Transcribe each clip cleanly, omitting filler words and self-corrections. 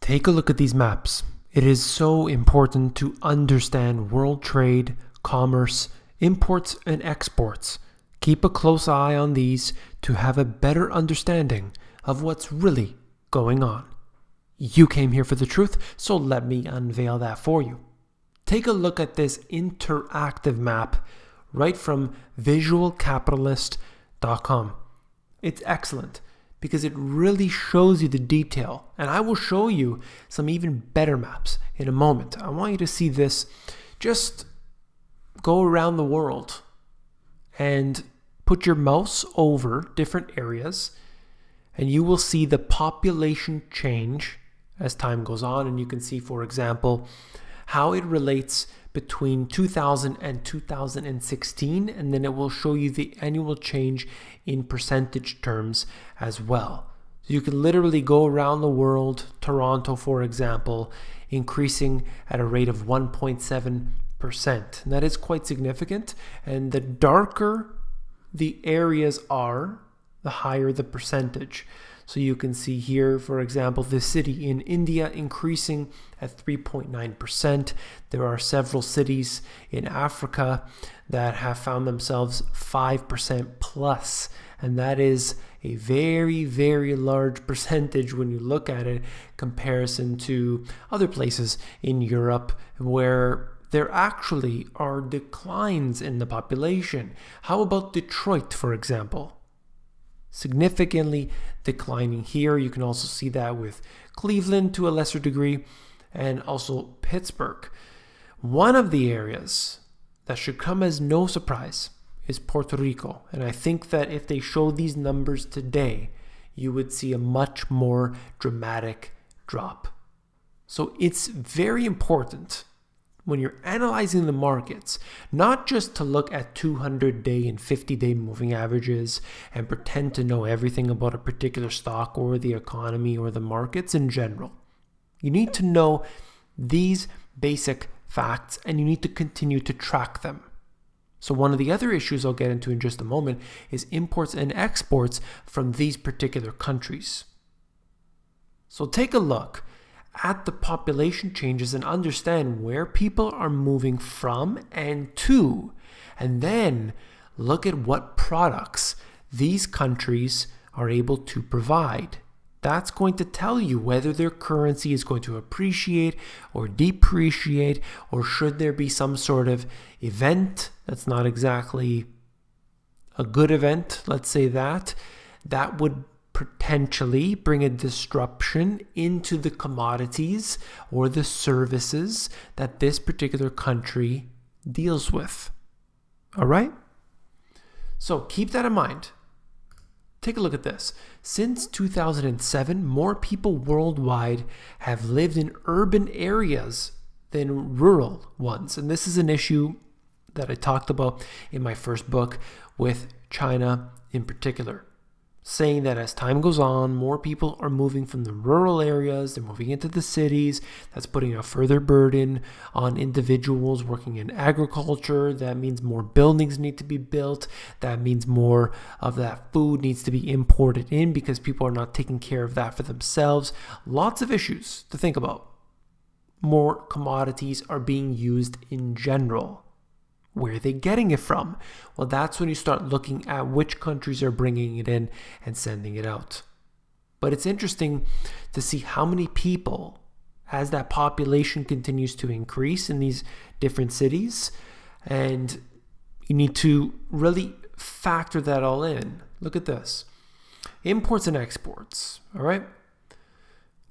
Take a look at these maps. It is so important to understand world trade, commerce, imports, and exports. Keep a close eye on these to have a better understanding of what's really going on. You came here for the truth, so let me unveil that for you. Take a look at this interactive map right from visualcapitalist.com. It's excellent because it really shows you the detail, and I will show you some even better maps in a moment. I want you to see this. Just go around the world and put your mouse over different areas, and you will see the population change as time goes on. And you can see, for example, how it relates between 2000 and 2016, and then it will show you the annual change in percentage terms as well. So you can literally go around the world, Toronto, for example, increasing at a rate of 1.7%. And that is quite significant. And the darker the areas are, the higher the percentage. So you can see here, for example, the city in India increasing at 3.9%. There are several cities in Africa that have found themselves 5% plus. And that is a very, very large percentage when you look at it in comparison to other places in Europe where there actually are declines in the population. How about Detroit, for example? Significantly declining here. You can also see that with Cleveland to a lesser degree, and also Pittsburgh. One of the areas that should come as no surprise is Porto Rico. And I think that if they show these numbers today, you would see a much more dramatic drop. So it's very important when you're analyzing the markets, not just to look at 200-day and 50-day moving averages and pretend to know everything about a particular stock or the economy or the markets in general. You need to know these basic facts, and you need to continue to track them. So one of the other issues I'll get into in just a moment is imports and exports from these particular countries. So take a look at the population changes and understand where people are moving from and to, and then look at what products these countries are able to provide. That's going to tell you whether their currency is going to appreciate or depreciate, or should there be some sort of event that's not exactly a good event, let's say that would potentially bring a disruption into the commodities or the services that this particular country deals with. All right? So keep that in mind. Take a look at this. Since 2007, more people worldwide have lived in urban areas than rural ones. And this is an issue that I talked about in my first book with China in particular, saying that as time goes on, more people are moving from the rural areas, they're moving into the cities. That's putting a further burden on individuals working in agriculture. That means more buildings need to be built. That means more of that food needs to be imported in because people are not taking care of that for themselves. Lots of issues to think about. More commodities are being used in general. Where are they getting it from? Well, that's when you start looking at which countries are bringing it in and sending it out. But it's interesting to see how many people, as that population continues to increase in these different cities, and you need to really factor that all in. Look at this. Imports and exports, all right?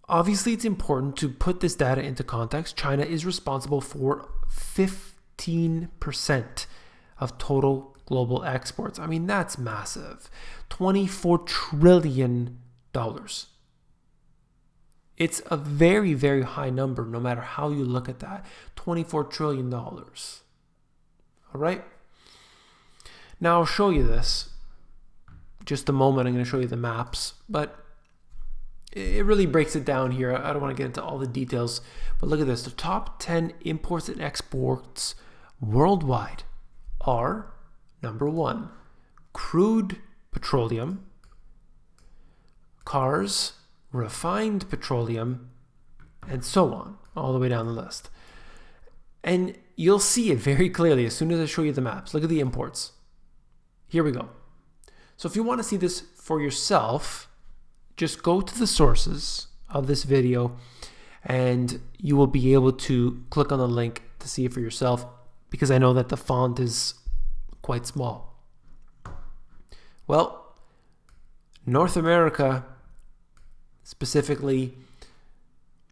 Obviously, it's important to put this data into context. China is responsible for 15% of total global exports. I mean, that's massive. $24 trillion. It's a very, very high number, no matter how you look at that. $24 trillion. All right? Now, I'll show you this. Just a moment, I'm going to show you the maps, but it really breaks it down here. I don't want to get into all the details, but look at this. The top 10 imports and exports worldwide are, number 1, crude petroleum, cars, refined petroleum, and so on, all the way down the list. And you'll see it very clearly as soon as I show you the maps. Look at the imports. Here we go. So if you want to see this for yourself, just go to the sources of this video and you will be able to click on the link to see it for yourself, because I know that the font is quite small. Well, North America, specifically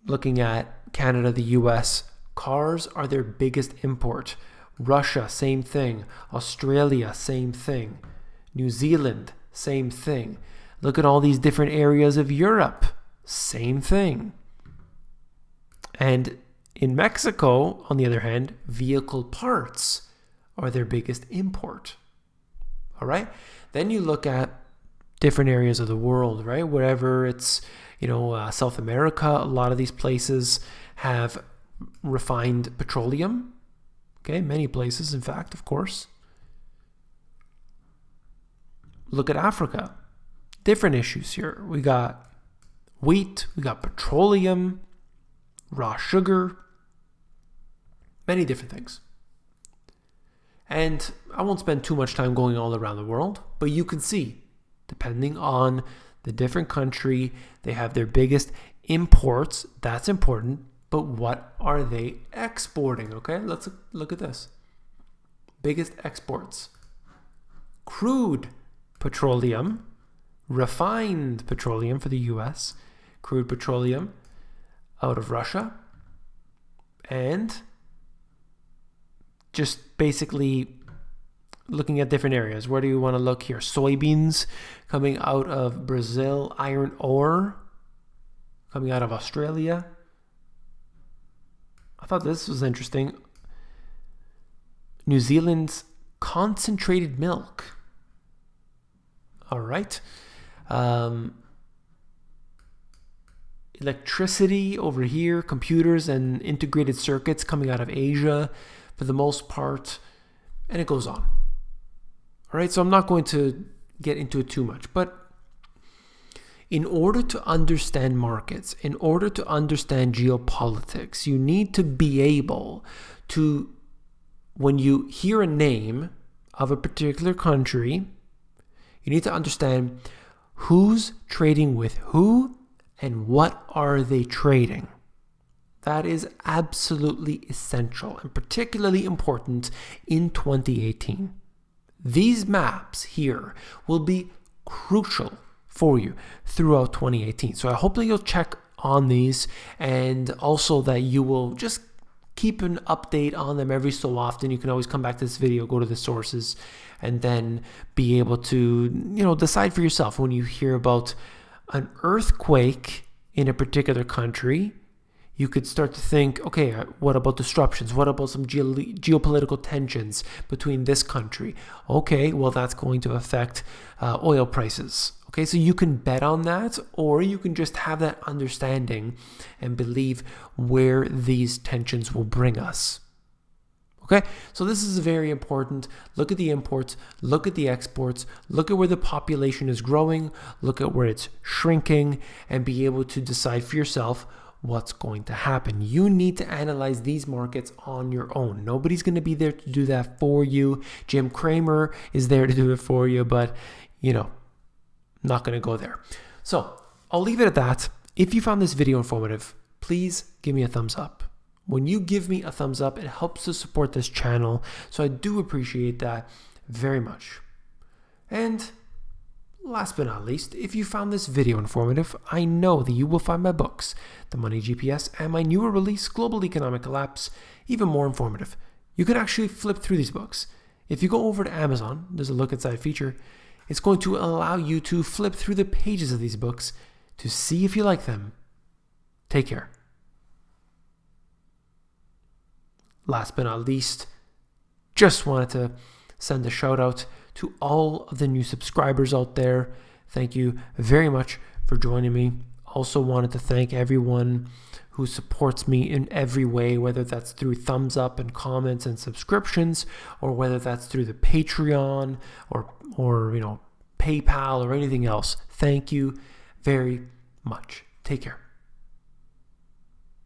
looking at Canada, the US, cars are their biggest import. Russia, same thing. Australia, same thing. New Zealand, same thing. Look at all these different areas of Europe, same thing. And in Mexico, on the other hand, vehicle parts are their biggest import. All right? Then you look at different areas of the world, right? Wherever it's, South America, a lot of these places have refined petroleum. Okay, many places, in fact, of course. Look at Africa. Different issues here. We got wheat, we got petroleum, raw sugar, many different things. And I won't spend too much time going all around the world, but you can see, depending on the different country, they have their biggest imports. That's important. But what are they exporting? Okay, let's look at this. Biggest exports. Crude petroleum, refined petroleum for the US, crude petroleum out of Russia, and just basically looking at different areas. Where do you want to look here? Soybeans coming out of Brazil, iron ore coming out of Australia. I thought this was interesting. New Zealand's concentrated milk. All right. Electricity over here, computers and integrated circuits coming out of Asia for the most part, and it goes on. All right, so I'm not going to get into it too much, but in order to understand markets, in order to understand geopolitics, you need to be able to, when you hear a name of a particular country, you need to understand who's trading with who and what are they trading. That is absolutely essential and particularly important in 2018. These maps here will be crucial for you throughout 2018. So I hope that you'll check on these, and also that you will just keep an update on them every so often. You can always come back to this video, go to the sources, and then be able to, decide for yourself when you hear about an earthquake in a particular country. You could start to think, okay, what about disruptions? What about some geopolitical tensions between this country? Okay, well, that's going to affect oil prices. Okay, so you can bet on that, or you can just have that understanding and believe where these tensions will bring us. Okay, so this is very important. Look at the imports, look at the exports, look at where the population is growing, look at where it's shrinking, and be able to decide for yourself what's going to happen. You need to analyze these markets on your own. Nobody's going to be there to do that for you. Jim Cramer is there to do it for you, but not going to go there. So I'll leave it at that. If you found this video informative, please give me a thumbs up. When you give me a thumbs up, it helps to support this channel. So I do appreciate that very much. And last but not least, if you found this video informative, I know that you will find my books, The Money GPS and my newer release, Global Economic Collapse, even more informative. You can actually flip through these books. If you go over to Amazon, there's a look inside feature. It's going to allow you to flip through the pages of these books to see if you like them. Take care. Last but not least, just wanted to send a shout out to all of the new subscribers out there. Thank you very much for joining me. Also wanted to thank everyone who supports me in every way, whether that's through thumbs up and comments and subscriptions, or whether that's through the Patreon or PayPal or anything else. Thank you very much. Take care.